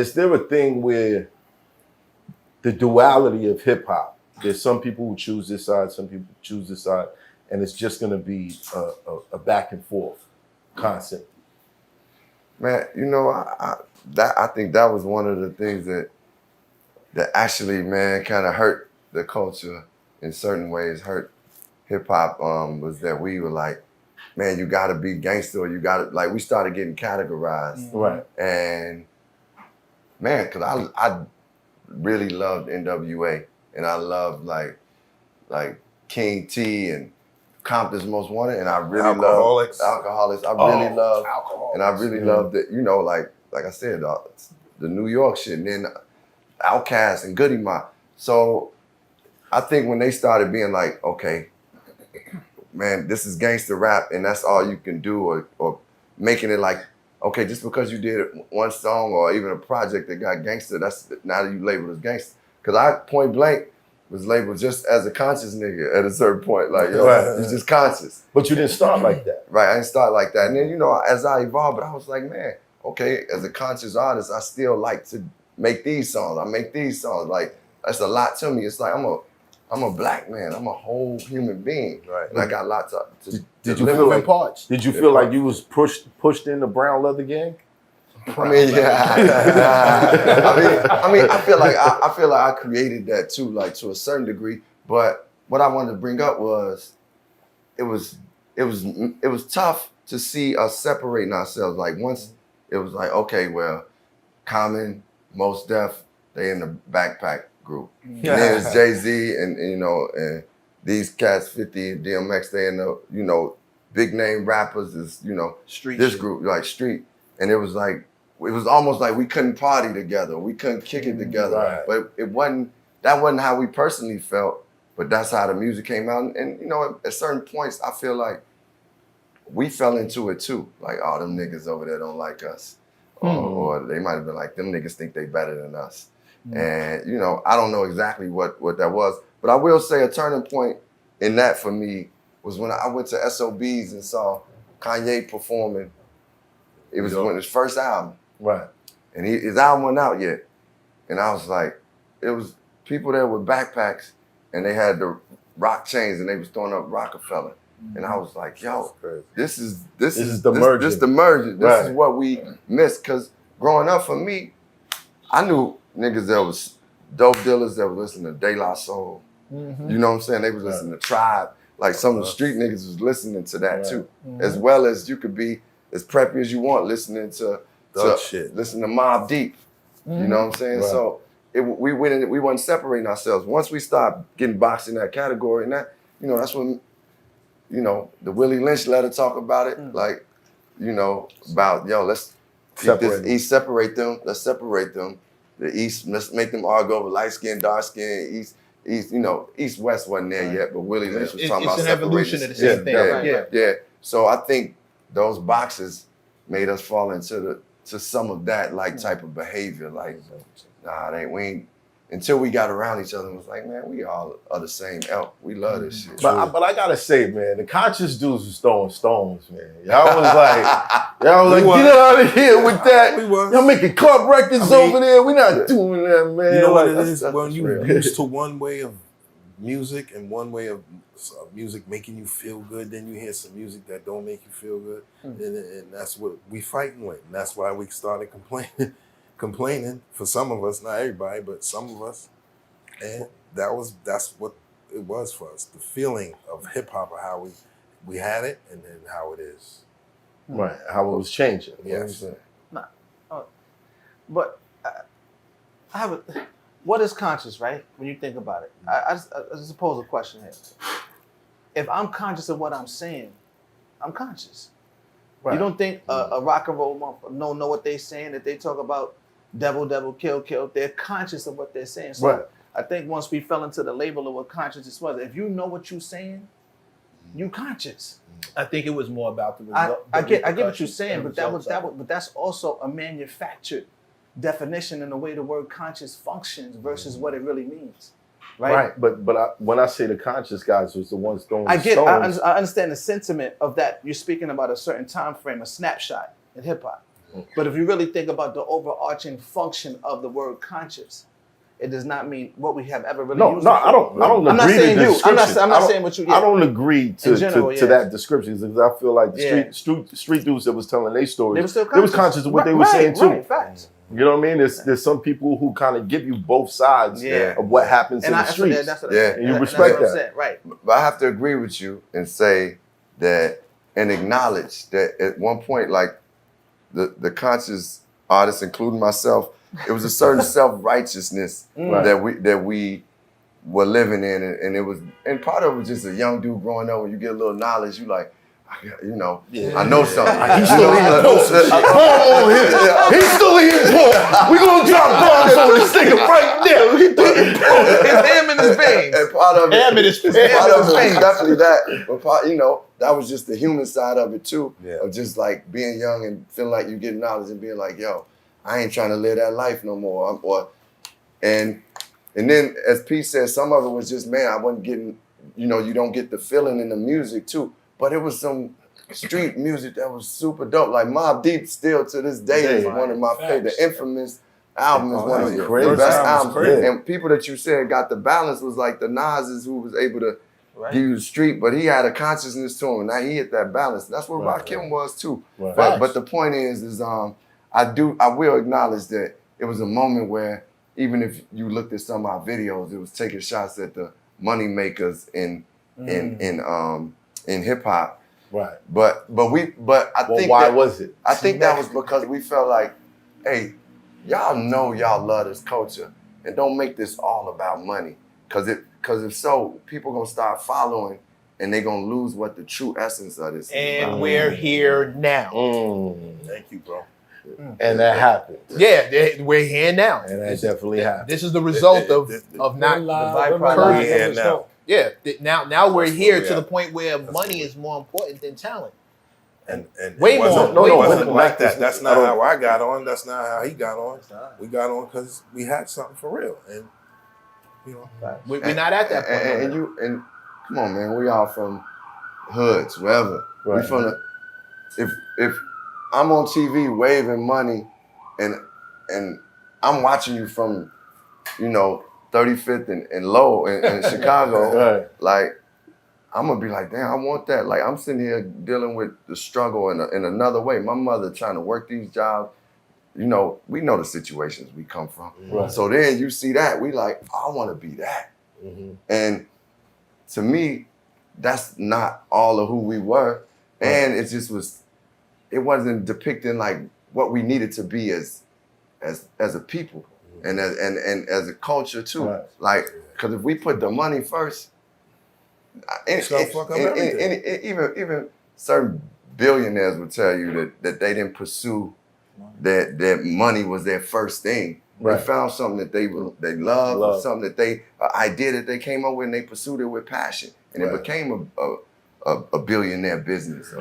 Is there a thing where the duality of hip hop, there's some people who choose this side, some people choose this side, and it's just gonna be a back and forth, constant? Man, you know, I think that was one of the things that actually, man, kind of hurt the culture in certain ways, hurt hip hop, was that we were like, man, you gotta be gangster, or you gotta, like, we started getting categorized. Right. And man, cause I really loved NWA, and I loved like King T and Compton's Most Wanted, and I really loved Alcoholics. I really loved, and I really loved it, you know, like I said, the New York shit, and then Outkast and Goody Mob. So I think when they started being like, okay, man, this is gangster rap, and that's all you can do, or making it like, okay, just because you did one song or even a project that got gangster, that's now that you labeled as gangster. Because I point blank was labeled just as a conscious nigga at a certain point, like, yo, you're just conscious. But you didn't start like that. Right, I didn't start like that. And then, you know, as I evolved, but I was like, man, okay, as a conscious artist, I still like to make these songs. I make these songs. Like, that's a lot to me. It's like, I'm a black man. I'm a whole human being. Right. And I got lots of Did you feel like parts? Did you feel like you was pushed in the brown leather gang? I mean, yeah. I mean, I feel like I created that too, like to a certain degree. But what I wanted to bring up was, it was tough to see us separating ourselves. Like once it was like, okay, well, Common, Mos Def, they in the backpack group. And then it's Jay-Z and you know, and these cats, 50 and DMX, they in the, you know, big name rappers is, you know, Street this shit. group, like street. And it was almost like we couldn't party together. We couldn't kick it together. Right. But that wasn't how we personally felt, but that's how the music came out. And you know, at certain points, I feel like we fell into it too. Like, oh, them niggas over there don't like us. Or they might have been like, them niggas think they better than us. And, you know, I don't know exactly what that was, but I will say a turning point in that for me was when I went to SOBs and saw Kanye performing. It was when his first album. Right. And his album wasn't out yet. And I was like, it was people there with backpacks and they had the rock chains and they was throwing up Roc-A-Fella. And I was like, yo, this is the merging. This is what we missed. Cause growing up for me, I knew niggas that was dope dealers that was listening to De La Soul. You know what I'm saying? They was listening to Tribe. Like some of the street niggas was listening to that too. As well as you could be as preppy as you want listening to listen to Mobb Deep. You know what I'm saying? Right. So we wasn't separating ourselves. Once we started getting boxed in that category, and that, you know, that's when, you know, the Willie Lynch letter talk about it, like, you know, about, yo, let's separate East, separate them. Let's separate them. The East, let's make them all go over light skin, dark skin, East, you know, East West wasn't there yet, but Willie Lynch was talking about it's an separation. evolution of the same thing. Yeah. So I think those boxes made us fall into some of that like type of behavior. Like, nah, we ain't, until we got around each other and was like, man, we all are the same elk. We love this shit. But I gotta say, man, the conscious dudes was throwing stones, man. Y'all was like, get out of here with that. Y'all making club records over there. We not doing that, man. You know what it is? When you're used to one way of music and one way of music making you feel good, then you hear some music that don't make you feel good, and that's what we fighting with. And that's why we started complaining for some of us, not everybody, but some of us. And that's what it was for us. The feeling of hip hop, or how we had it, and then how it is. Right, how it was changing. Yes. But I have a, what is conscious, right? When you think about it, I just pose a question here. If I'm conscious of what I'm saying, I'm conscious. Right. You don't think a rock and roll motherfucker know what they're saying, that they talk about devil, kill. They're conscious of what they're saying. So I think once we fell into the label of what consciousness was, if you know what you're saying, you conscious. I think it was more about the result. I get what you're saying, but but that's also a manufactured definition in the way the word conscious functions versus what it really means. Right. But when I say the conscious guys was the ones throwing stones. I understand the sentiment of that. You're speaking about a certain time frame, a snapshot in hip hop. But if you really think about the overarching function of the word conscious, it does not mean what we have ever really used it for. I don't I'm not agree saying to the you. I'm description. not saying what you. Yeah. I don't agree to, In general, to that description because I feel like the Yeah. street dudes that was telling their stories, They were still they was conscious of what they were saying too. Right, facts. You know what I mean? There's some people who kind of give you both sides Yeah. of what happens in the streets. That's what Yeah. I'm saying. And you That's respect what I'm that. saying. Right. But I have to agree with you and say that and acknowledge that at one point, like the conscious artists, including myself, it was a certain self-righteousness that we were living in, and it was, and part of it was just a young dude growing up. When you get a little knowledge, you like, you know, I know something. He's still eating pork. He's still eating pork. We gonna drop bombs on this nigga right there. It's him in his veins. And part of it, Damn it, it's part of it was definitely that. But part, you know, that was just the human side of it too. Yeah. Of just like being young and feeling like you get knowledge and being like, yo, I ain't trying to live that life no more. And then as P said, some of it was just, man, I wasn't getting, you know, you don't get the feeling in the music too. But it was some street music that was super dope. Like Mobb Deep still to this day is one of my favorite. The Infamous album is one of the best albums. And people that you said got the balance was like the Nas's who was able to give you the street, but he had a consciousness to him. And now he hit that balance. That's what Rakim was too. Right. But the point is I will acknowledge that it was a moment where even if you looked at some of our videos, it was taking shots at the money makers in hip hop. Right. But I think why was it? I think that was because we felt like, hey, y'all know y'all love this culture, and don't make this all about money. Cause if so, people gonna start following, and they gonna lose what the true essence of this is And about. we're here now. Thank you, bro. And that happened. Yeah, we're here now. And that definitely happened. This is the result of not We're here now. Yeah, now we're That's here where we to the at. point where That's money where- is more important than talent. And Way it more. wasn't, No, it no, wasn't no, like no, that. That's not I don't- how I got on. That's not how he got on. We got on because we had something for real, and you know, We're not at that point. And come on, man, we all from hoods, wherever. We Right. from the, if I'm on TV waving money, and I'm watching you from, you know, 35th and low in Chicago, Right. like I'm gonna be like, damn, I want that. Like I'm sitting here dealing with the struggle in another way. My mother trying to work these jobs. You know, we know the situations we come from. Right. So then you see that, we like, I want to be that. Mm-hmm. And to me, that's not all of who we were. And it wasn't depicting like what we needed to be as a people and as a culture too. Right. Like, because if we put the money first, It's gonna fuck up everything. even certain billionaires would tell you that they didn't pursue that money was their first thing. Right. They found something that they loved, or something that an idea that they came up with, and they pursued it with passion, and it became a billionaire business.